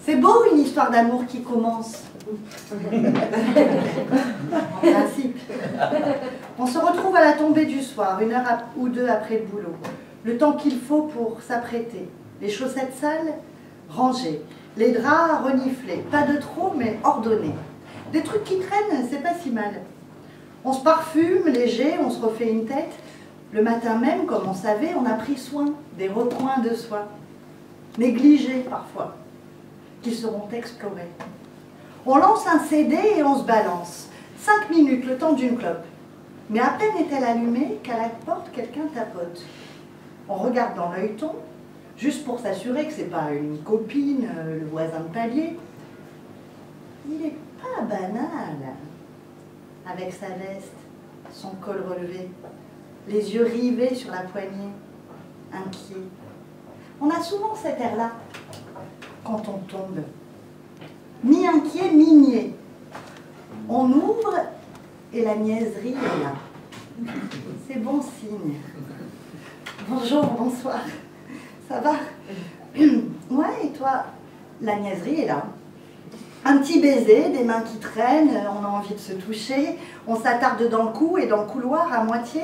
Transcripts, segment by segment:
C'est beau une histoire d'amour qui commence. En principe. On se retrouve à la tombée du soir, 1 heure ou 2 après le boulot. Le temps qu'il faut pour s'apprêter. Les chaussettes sales, rangées. Les draps reniflés. Pas de trop, mais ordonnés. Des trucs qui traînent, c'est pas si mal. On se parfume, léger, on se refait une tête. Le matin même, comme on savait, on a pris soin des recoins de soi. Négligés parfois, qui seront explorés. On lance un CD et on se balance. 5 minutes, le temps d'une clope. Mais à peine est-elle allumée qu'à la porte, quelqu'un tapote. On regarde dans l'œilleton, juste pour s'assurer que c'est pas une copine, le voisin de palier. Il est pas banal, avec sa veste, son col relevé, les yeux rivés sur la poignée, inquiet. On a souvent cet air-là, quand on tombe. Mi-inquiet, mi-niais. On ouvre et la niaiserie est là. C'est bon signe. Bonjour, bonsoir. Ça va? Ouais, et toi? La niaiserie est là. Un petit baiser, des mains qui traînent, on a envie de se toucher, on s'attarde dans le cou et dans le couloir à moitié,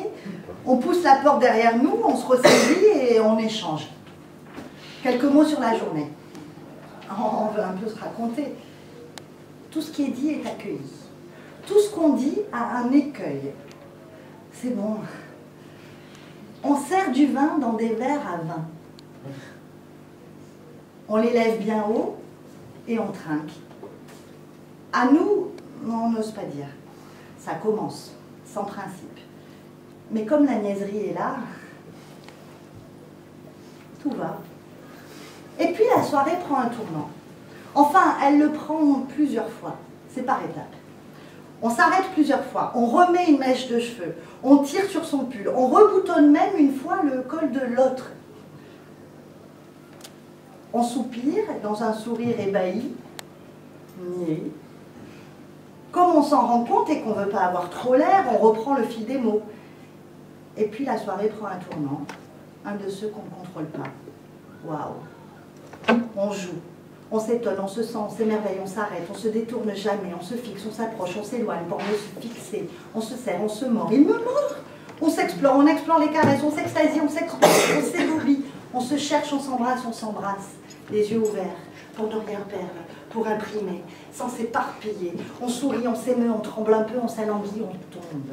on pousse la porte derrière nous, on se ressaisit et on échange. Quelques mots sur la journée. On veut un peu se raconter. Tout ce qui est dit est accueilli. Tout ce qu'on dit a un écueil. C'est bon. On sert du vin dans des verres à vin. On les lève bien haut et on trinque. À nous, on n'ose pas dire. Ça commence, sans principe. Mais comme la niaiserie est là, tout va. Et puis la soirée prend un tournant. Enfin, elle le prend plusieurs fois. C'est par étapes. On s'arrête plusieurs fois. On remet une mèche de cheveux. On tire sur son pull. On reboutonne même une fois le col de l'autre. On soupire dans un sourire ébahi. Niais. Comme on s'en rend compte et qu'on ne veut pas avoir trop l'air, on reprend le fil des mots. Et puis la soirée prend un tournant. Un de ceux qu'on ne contrôle pas. Waouh! On joue. On s'étonne, on se sent, on s'émerveille, on s'arrête, on se détourne jamais, on se fixe, on s'approche, on s'éloigne pour mieux se fixer, on se serre, on se mord. Il me mord! On s'explore, on explore les caresses, on s'extasie, on s'expose, on s'éboblie, on se cherche, on s'embrasse, les yeux ouverts, pour ne rien perdre, pour imprimer, sans s'éparpiller. On sourit, on s'émeut, on tremble un peu, on s'alanguit, on tombe.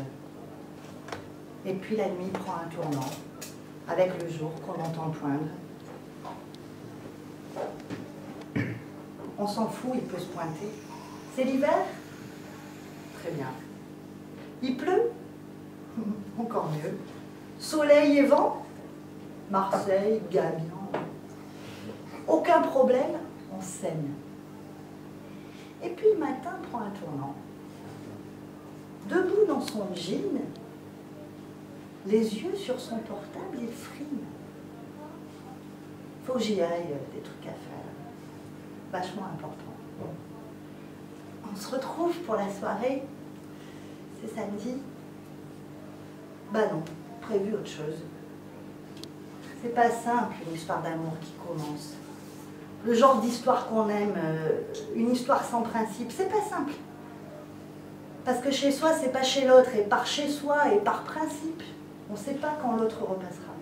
Et puis la nuit prend un tournant, avec le jour qu'on entend poindre. On s'en fout, il peut se pointer. C'est l'hiver? Très bien. Il pleut? Encore mieux. Soleil et vent? Marseille, Gabion. Aucun problème, on s'aime. Et puis le matin prend un tournant. Debout dans son jean, les yeux sur son portable, il frime. Faut que j'y aille, des trucs à faire. Vachement important. On se retrouve pour la soirée. C'est samedi. Bah non, prévu autre chose. C'est pas simple une histoire d'amour qui commence. Le genre d'histoire qu'on aime, une histoire sans principe, c'est pas simple. Parce que chez soi, c'est pas chez l'autre, et par chez soi et par principe, on sait pas quand l'autre repassera.